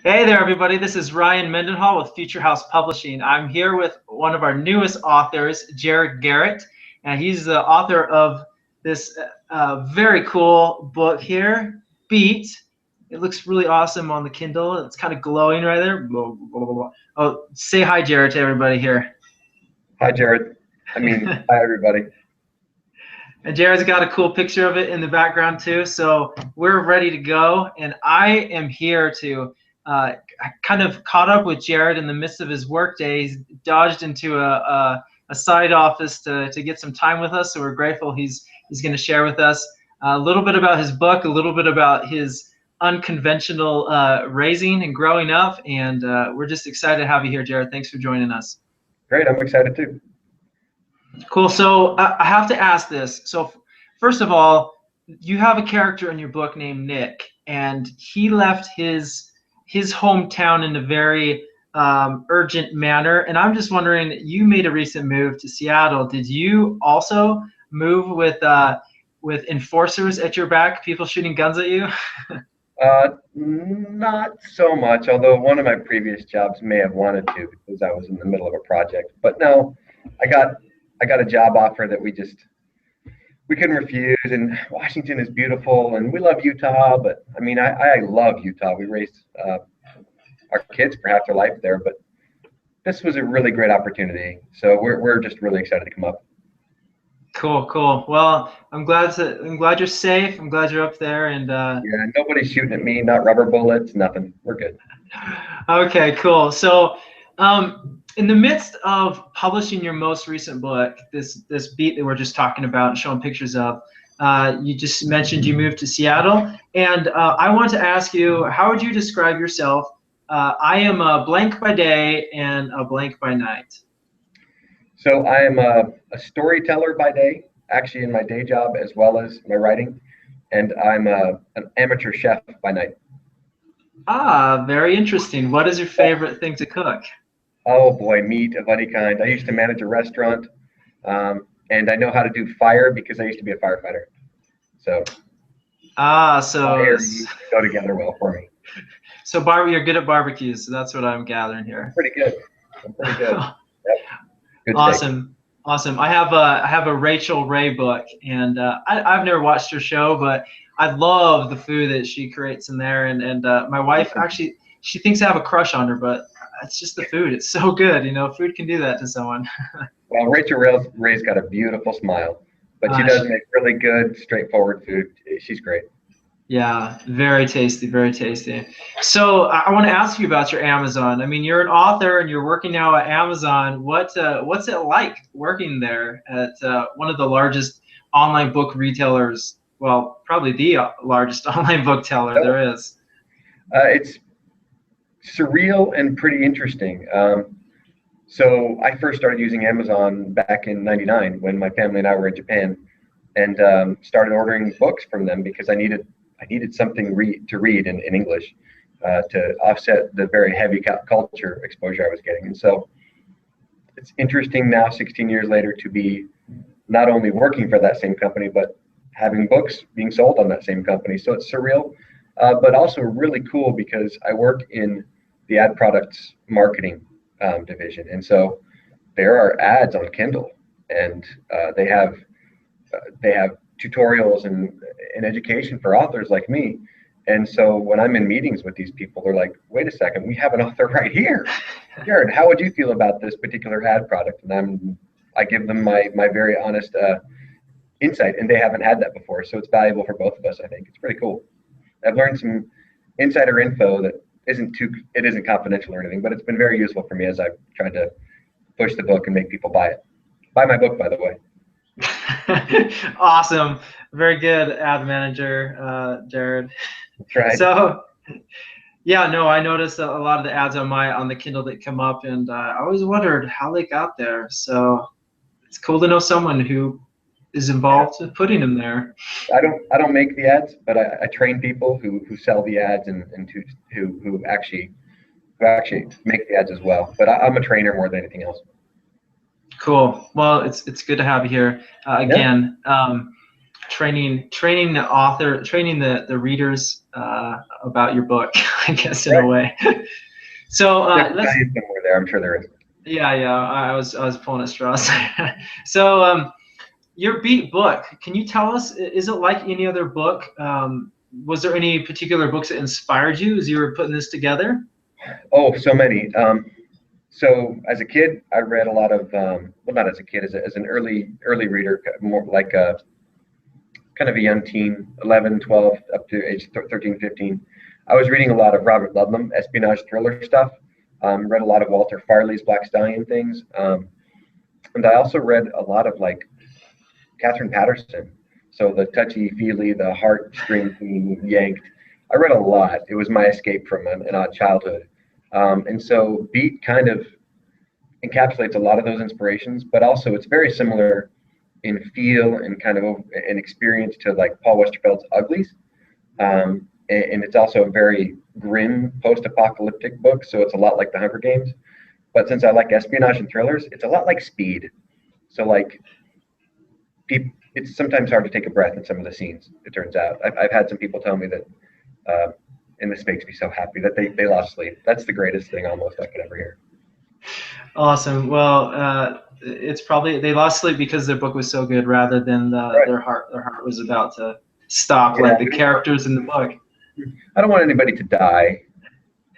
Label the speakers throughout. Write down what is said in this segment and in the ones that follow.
Speaker 1: Hey there, everybody. This is Ryan Mendenhall with Future House Publishing. I'm here with one of our newest authors, Garrett, and he's the author of this very cool book here, Beat. It looks really awesome on the Kindle. It's kind of glowing right there. Blah, blah, blah, blah. Oh, say hi, Jared, to everybody here.
Speaker 2: Hi, Jared. Hi, everybody.
Speaker 1: And Jared's got a cool picture of it in the background too. So we're ready to go. And I am here to kind of caught up with Jared in the midst of his workday. He's dodged into a side office to get some time with us. So we're grateful he's going to share with us a little bit about his book, a little bit about his unconventional raising and growing up. And we're just excited to have you here, Jared. Thanks for joining us.
Speaker 2: Great. I'm excited too.
Speaker 1: Cool. So I have to ask this. So first of all, you have a character in your book named Nick, and he left his hometown in a very urgent manner. And I'm just wondering, you made a recent move to Seattle. Did you also move with enforcers at your back, people shooting guns at you?
Speaker 2: Not so much, although one of my previous jobs may have wanted to because I was in the middle of a project. But no, I got a job offer that we couldn't refuse, and Washington is beautiful, and we love Utah, but I love Utah. We raised our kids for half their life there, but this was a really great opportunity, so we're just really excited to come up.
Speaker 1: Cool. Well, I'm glad you're safe. I'm glad you're up there, and
Speaker 2: yeah, nobody's shooting at me, not rubber bullets, nothing. We're good.
Speaker 1: Okay, cool. So, in the midst of publishing your most recent book, this Beat that we're just talking about and showing pictures of, you just mentioned you moved to Seattle, and I want to ask you, how would you describe yourself? I am a blank by day and a blank by night.
Speaker 2: So I am a storyteller by day, actually in my day job as well as my writing, and I'm an amateur chef by night.
Speaker 1: Ah, very interesting. What is your favorite thing to cook?
Speaker 2: Oh boy, meat of any kind. I used to manage a restaurant, and I know how to do fire because I used to be a firefighter. So fire go together well for me.
Speaker 1: So you're good at barbecues. So that's what I'm gathering here.
Speaker 2: Pretty good. I'm pretty good. Yep. Good
Speaker 1: Awesome. I have a Rachel Ray book, and I've never watched her show, but I love the food that she creates in there. And my wife actually, she thinks I have a crush on her, but it's just the food. It's so good. Food can do that to someone.
Speaker 2: Well, Rachel Ray's got a beautiful smile, but she does make really good, straightforward food. She's great.
Speaker 1: Yeah, very tasty, very tasty. So I want to ask you about your Amazon. I mean, you're an author and you're working now at Amazon. What's it like working there at one of the largest online book retailers? Well, probably the largest online bookseller there is.
Speaker 2: It's surreal and pretty interesting. So I first started using Amazon back in '99 when my family and I were in Japan, and started ordering books from them because I needed something to read in English to offset the very heavy culture exposure I was getting. And so it's interesting now, 16 years later, to be not only working for that same company, but having books being sold on that same company. So it's surreal, but also really cool because I work in the ad products marketing division. And so there are ads on Kindle, and they have tutorials and education for authors like me. And so when I'm in meetings with these people, they're like, wait a second, we have an author right here. Jared, how would you feel about this particular ad product? And I give them my very honest insight, and they haven't had that before. So it's valuable for both of us, I think. It's pretty cool. I've learned some insider info that isn't confidential or anything, but it's been very useful for me as I've tried to push the book and make people buy it. Buy my book, by the way.
Speaker 1: Awesome. Very good ad manager, Jared.
Speaker 2: That's right.
Speaker 1: So yeah, no, I noticed a lot of the ads on the Kindle that come up, and I always wondered how they got there. So it's cool to know someone who is involved in putting them there.
Speaker 2: I don't make the ads, but I train people who sell the ads and who actually make the ads as well. But I'm a trainer more than anything else.
Speaker 1: Cool. Well, it's good to have you here again. training the author, training the readers about your book, I guess, in a
Speaker 2: Right.
Speaker 1: way. So
Speaker 2: There's a
Speaker 1: let's.
Speaker 2: giant somewhere there. I'm sure there is.
Speaker 1: Yeah, yeah. I was pulling at straws. So your Beat book, can you tell us? Is it like any other book? Was there any particular books that inspired you as you were putting this together?
Speaker 2: Oh, so many. So as a kid, I read a lot of, well, not as a kid, as an early reader, more like a kind of a young teen, 11, 12, up to age 13, 15. I was reading a lot of Robert Ludlum, espionage thriller stuff. Read a lot of Walter Farley's Black Stallion things. And I also read a lot of like Catherine Patterson. So the touchy-feely, the heartstrings being yanked. I read a lot. It was my escape from an odd childhood. And so Beat kind of encapsulates a lot of those inspirations, but also it's very similar in feel and kind of an experience to like Paul Westerfeld's Uglies. And it's also a very grim post-apocalyptic book, so it's a lot like The Hunger Games. But since I like espionage and thrillers, it's a lot like Speed. So like, it's sometimes hard to take a breath in some of the scenes. It turns out I've had some people tell me that, and this makes me so happy that they lost sleep. That's the greatest thing almost I could ever hear.
Speaker 1: Awesome. Well, it's probably they lost sleep because their book was so good, rather than
Speaker 2: Right.
Speaker 1: their heart was about to stop,
Speaker 2: Yeah,
Speaker 1: like the characters in the book.
Speaker 2: I don't want anybody to die.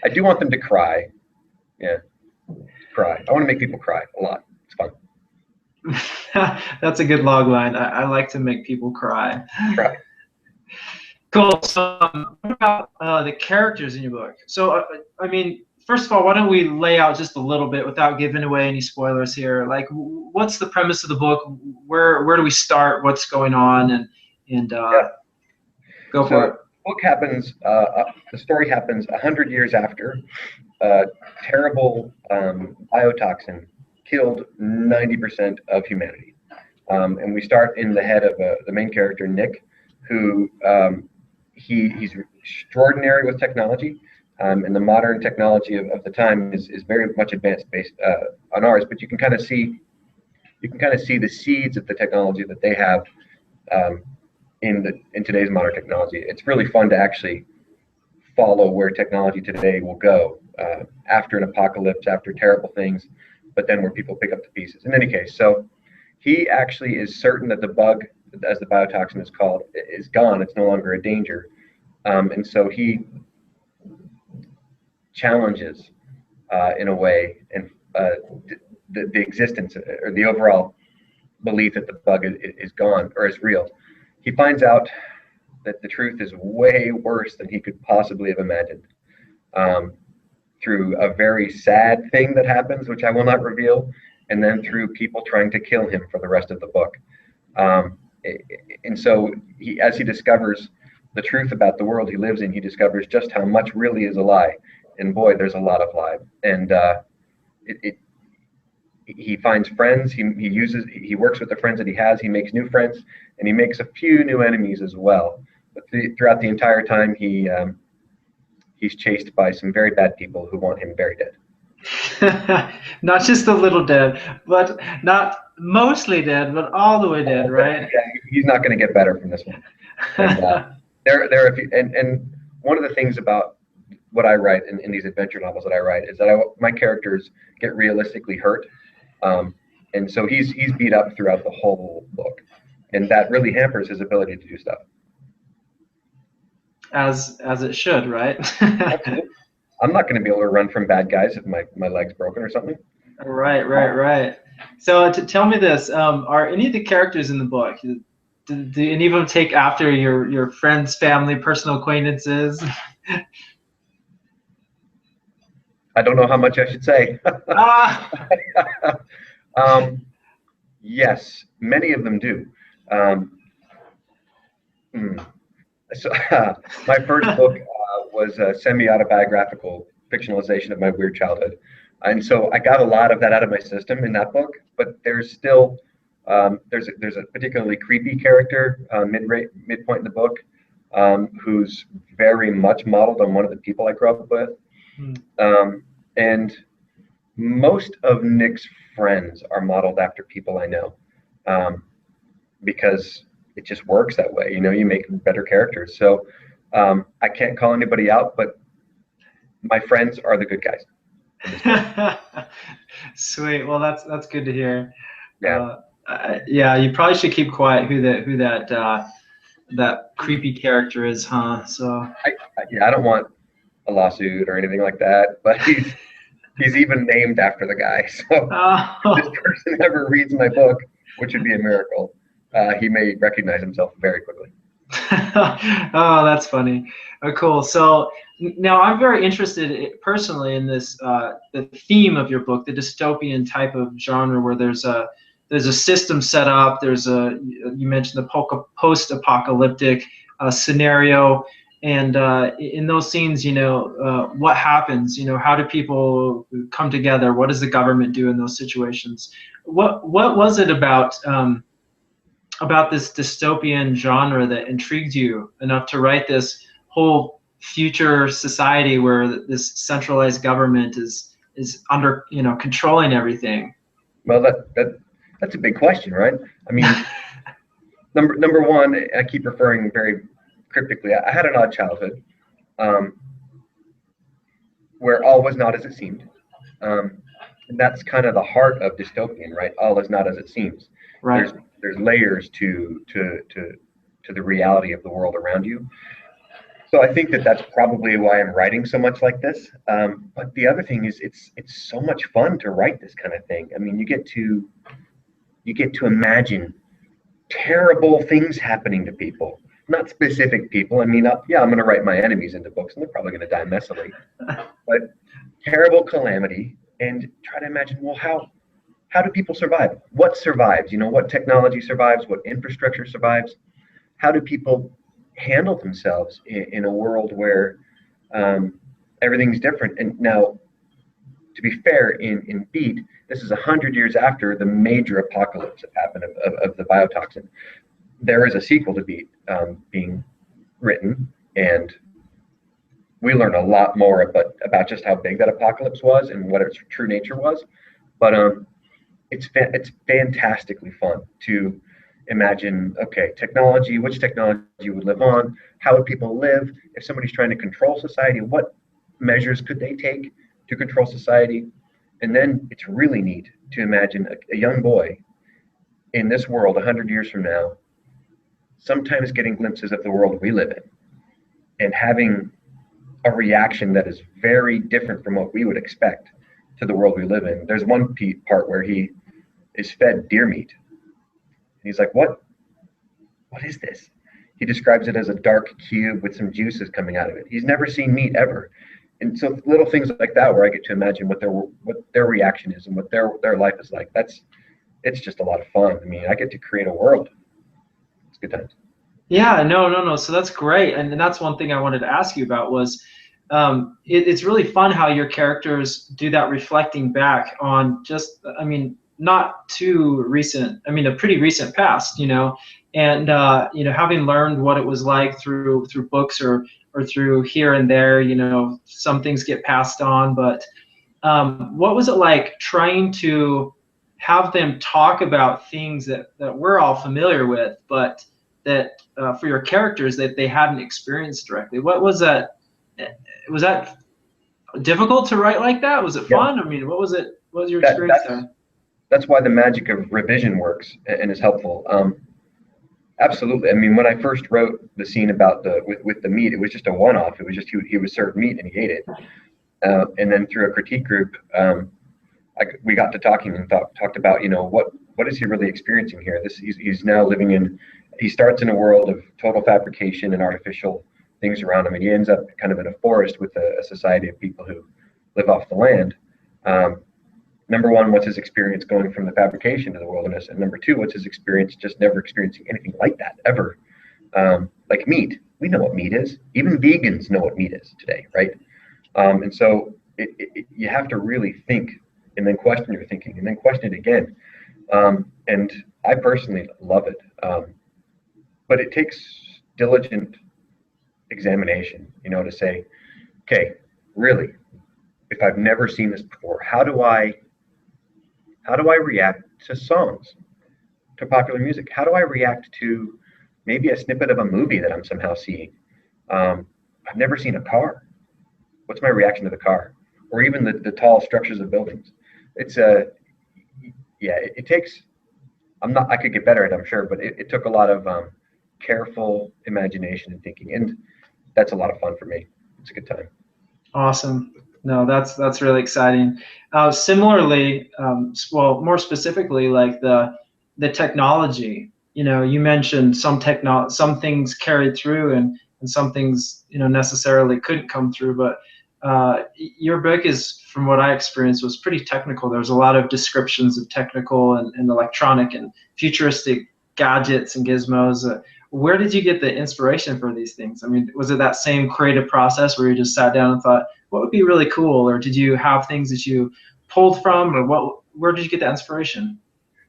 Speaker 2: I do want them to cry. Yeah, cry. I want to make people cry a lot. It's fun.
Speaker 1: That's a good log line. I like to make people cry.
Speaker 2: Cry.
Speaker 1: Cool. So, what about the characters in your book? So, I mean, first of all, why don't we lay out just a little bit without giving away any spoilers here? Like, what's the premise of the book? Where do we start? What's going on? And
Speaker 2: Yeah.
Speaker 1: go for it.
Speaker 2: Book happens. The story happens 100 years after a terrible biotoxin killed 90% of humanity. And we start in the head of the main character, Nick, who he's extraordinary with technology. And the modern technology of the time is very much advanced based on ours. But you can kind of see the seeds of the technology that they have in today's modern technology. It's really fun to actually follow where technology today will go after an apocalypse, after terrible things, but then where people pick up the pieces. In any case, so he actually is certain that the bug, as the biotoxin is called, is gone. It's no longer a danger. And so he challenges, in a way, and the existence or the overall belief that the bug is gone or is real. He finds out that the truth is way worse than he could possibly have imagined, through a very sad thing that happens, which I will not reveal, and then through people trying to kill him for the rest of the book. And so as he discovers the truth about the world he lives in, he discovers just how much really is a lie. And boy, there's a lot of lie. And he finds friends. He works with the friends that he has. He makes new friends, and he makes a few new enemies as well. But throughout the entire time, he's chased by some very bad people who want him very dead.
Speaker 1: Not just a little dead, but not mostly dead, but all the way dead, right?
Speaker 2: Yeah, he's not going to get better from this one. And there are a few, and one of the things about what I write in these adventure novels that I write is that my characters get realistically hurt, and so he's beat up throughout the whole book, and that really hampers his ability to do stuff.
Speaker 1: As it should, right?
Speaker 2: Absolutely. I'm not going to be able to run from bad guys if my leg's broken or something.
Speaker 1: Right. So tell me this: are any of the characters in the book? Do any of them take after your friends, family, personal acquaintances?
Speaker 2: I don't know how much I should say. Yes, many of them do. So my first book was a semi-autobiographical fictionalization of my weird childhood, and so I got a lot of that out of my system in that book. But there's still there's a particularly creepy character midpoint in the book, who's very much modeled on one of the people I grew up with. And most of Nick's friends are modeled after people I know, because it just works that way. You know, you make better characters. So I can't call anybody out, but my friends are the good guys in this book.
Speaker 1: Sweet. Well, that's good to hear.
Speaker 2: Yeah.
Speaker 1: Yeah, you probably should keep quiet that creepy character is, huh? So.
Speaker 2: Yeah, I don't want a lawsuit or anything like that, but he's even named after the guy. So if this
Speaker 1: Oh.
Speaker 2: person ever reads my book, which would be a miracle, he may recognize himself very quickly.
Speaker 1: Oh, that's funny. Cool. So now I'm very interested personally in this the theme of your book, the dystopian type of genre where there's a system set up. You mentioned the post-apocalyptic scenario, and in those scenes, what happens? How do people come together? What does the government do in those situations? What was it about this dystopian genre that intrigued you enough to write this whole future society where this centralized government is under controlling everything?
Speaker 2: Well, that's a big question, right? I mean, number one, I keep referring very cryptically. I had an odd childhood, um, where all was not as it seemed. And that's kind of the heart of dystopian, right? All is not as it seems.
Speaker 1: Right.
Speaker 2: There's layers to the reality of the world around you. So I think that that's probably why I'm writing so much like this. But the other thing is, it's so much fun to write this kind of thing. I mean, you get to imagine terrible things happening to people, not specific people. I mean, yeah, I'm going to write my enemies into books, and they're probably going to die messily. But terrible calamity, and try to imagine, well, how do people survive? What survives? You know, what technology survives? What infrastructure survives? How do people handle themselves in a world where everything's different? And now, to be fair, in Beat, this is 100 years after the major apocalypse that happened of the biotoxin. There is a sequel to Beat being written, and we learn a lot more about just how big that apocalypse was and what its true nature was. But it's fantastically fun to imagine, okay, technology, which technology would live on, how would people live if somebody's trying to control society, what measures could they take to control society? And then it's really neat to imagine a young boy in this world 100 years from now, sometimes getting glimpses of the world we live in and having a reaction that is very different from what we would expect to the world we live in. There's one part where he is fed deer meat. He's like, what is this? He describes it as a dark cube with some juices coming out of it. He's never seen meat ever. And so little things like that where I get to imagine what their reaction is and what their life is like. It's just a lot of fun. I mean, I get to create a world. It's good times.
Speaker 1: Yeah, no. So that's great, and that's one thing I wanted to ask you about was it's really fun how your characters do that reflecting back on just, I mean, not too recent, I mean, a pretty recent past, and having learned what it was like through books or through here and there, some things get passed on, but what was it like trying to have them talk about things that we're all familiar with, but that for your characters that they hadn't experienced directly? What was that? Was that difficult to write like that? Was it fun?
Speaker 2: Yeah.
Speaker 1: I mean, what was it? What was your experience there?
Speaker 2: That's why the magic of revision works and is helpful. Absolutely. I mean, when I first wrote the scene about with the meat, it was just a one-off. It was just he was served meat and he ate it. And then through a critique group, we got to talking and talked about, what is he really experiencing here? He's now living in. He starts in a world of total fabrication and artificial things around him, and he ends up kind of in a forest with a society of people who live off the land. Number one, what's his experience going from the fabrication to the wilderness? And number two, what's his experience just never experiencing anything like that ever? Like meat. We know what meat is. Even vegans know what meat is today, right? And so you have to really think and then question your thinking and then question it again. And I personally love it. But it takes diligent examination, to say, okay, really, if I've never seen this before, how do I react to songs, to popular music? How do I react to maybe a snippet of a movie that I'm somehow seeing. I've never seen a car. What's my reaction to the car? Or even the tall structures of buildings. It's yeah, it takes, I could get better at it, I'm sure, but it took a lot of careful imagination and thinking. And that's a lot of fun for me. It's a good time.
Speaker 1: Awesome. No, that's really exciting. Similarly, well, more specifically, like the technology. You know, you mentioned some things carried through, and some things, you know, necessarily couldn't come through. But your book is, from what I experienced, was pretty technical. There's a lot of descriptions of technical and electronic and futuristic gadgets and gizmos. Where did you get the inspiration for these things? I mean, was it that same creative process where you just sat down and thought, what would be really cool? Or did you have things that you pulled from, or where did you get that inspiration?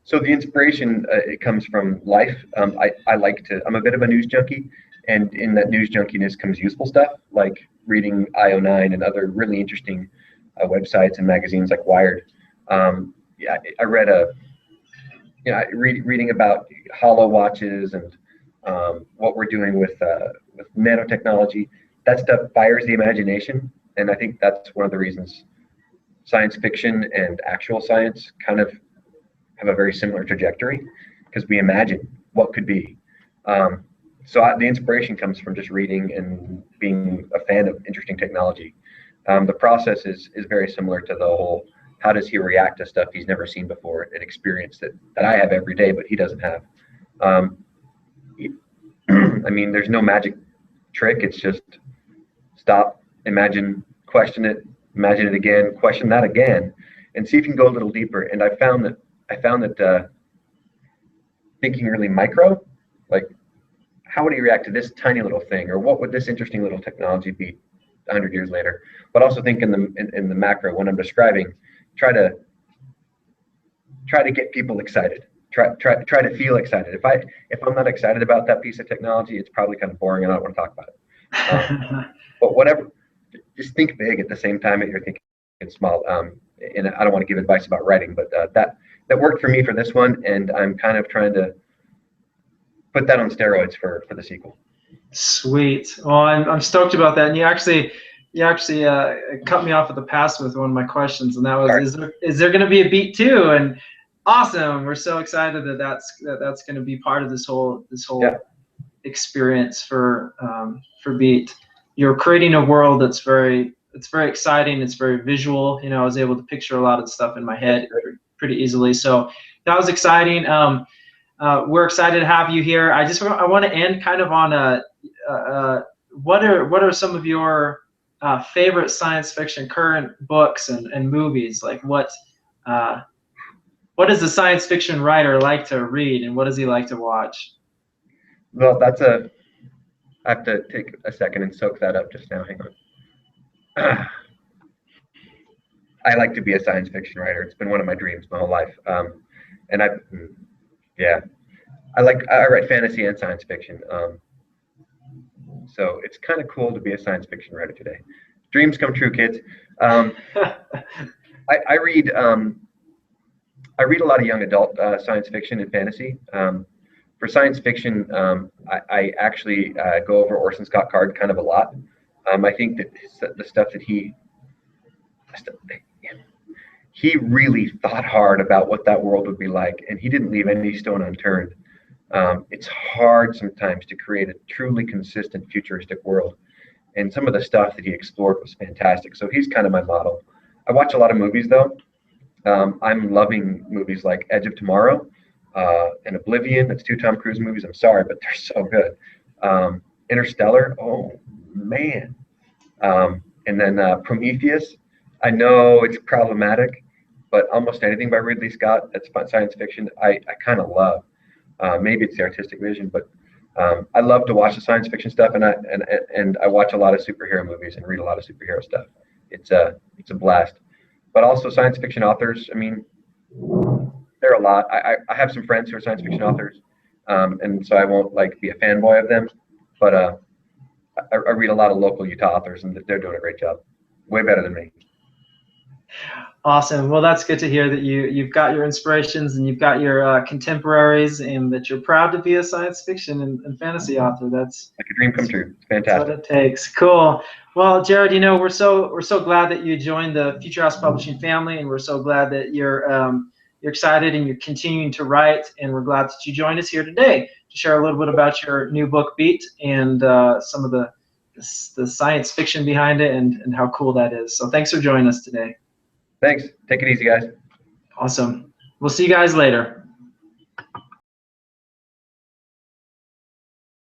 Speaker 2: So the inspiration, it comes from life. I'm a bit of a news junkie, and in that news junkiness comes useful stuff like reading IO9 and other really interesting websites and magazines like Wired. Yeah, I read reading about hollow watches and what we're doing with nanotechnology. That stuff fires the imagination, and I think that's one of the reasons science fiction and actual science kind of have a very similar trajectory, because we imagine what could be. The inspiration comes from just reading and being a fan of interesting technology. The process is very similar to the whole, how does he react to stuff he's never seen before, an experience that I have every day, but he doesn't have. I mean, there's no magic trick. It's just stop, imagine, question it, imagine it again, question that again, and see if you can go a little deeper. And I found that thinking really micro, like how would he react to this tiny little thing, or what would this interesting little technology be 100 years later? But also think in the macro when I'm describing, try to get people excited. Try to feel excited. If I'm not excited about that piece of technology, it's probably kind of boring and I don't want to talk about it. But whatever, just think big at the same time that you're thinking small. And I don't want to give advice about writing, but that worked for me for this one, and I'm kind of trying to put that on steroids for the sequel.
Speaker 1: Sweet. Well, I'm stoked about that. And you actually cut me off at the pass with one of my questions, and that was, is there going to be a beat 2? And awesome. We're so excited that's going to be part of this whole
Speaker 2: Yeah.
Speaker 1: experience for Beat. You're creating a world that's very exciting. It's very visual. You know, I was able to picture a lot of stuff in my head pretty easily. So that was exciting. We're excited to have you here. I want to end kind of on what are some of your favorite science fiction current books and movies? Like what does a science fiction writer like to read, and what does he like to watch?
Speaker 2: Well, I have to take a second and soak that up just now. Hang on. I like to be a science fiction writer. It's been one of my dreams my whole life. And I write fantasy and science fiction. So it's kind of cool to be a science fiction writer today. Dreams come true, kids. I read a lot of young adult science fiction and fantasy. For science fiction, I actually go over Orson Scott Card kind of a lot. I think that the stuff that he really thought hard about what that world would be like, and he didn't leave any stone unturned. It's hard sometimes to create a truly consistent futuristic world, and some of the stuff that he explored was fantastic. So he's kind of my model. I watch a lot of movies though. I'm loving movies like Edge of Tomorrow and Oblivion. That's 2 Tom Cruise movies. I'm sorry, but they're so good. Interstellar. Oh man. And then Prometheus. I know it's problematic, but almost anything by Ridley Scott that's science fiction, I kind of love. Maybe it's the artistic vision, but I love to watch the science fiction stuff, and I watch a lot of superhero movies and read a lot of superhero stuff. It's a blast. But also science fiction authors. I mean, there are a lot. I have some friends who are science fiction authors, and so I won't be a fanboy of them, but I read a lot of local Utah authors, and they're doing a great job, way better than me.
Speaker 1: Awesome. Well, that's good to hear that you've got your inspirations and you've got your contemporaries, and that you're proud to be a science fiction and fantasy author.
Speaker 2: Like a dream come true. It's
Speaker 1: That's what
Speaker 2: fantastic.
Speaker 1: it takes. Cool. Well, Jared, we're so glad that you joined the Future House Publishing family, and we're so glad that you're excited and you're continuing to write, and we're glad that you joined us here today to share a little bit about your new book, Beat, and some of the science fiction behind it, and how cool that is. So thanks for joining us today.
Speaker 2: Thanks. Take it easy, guys.
Speaker 1: Awesome. We'll see you guys later.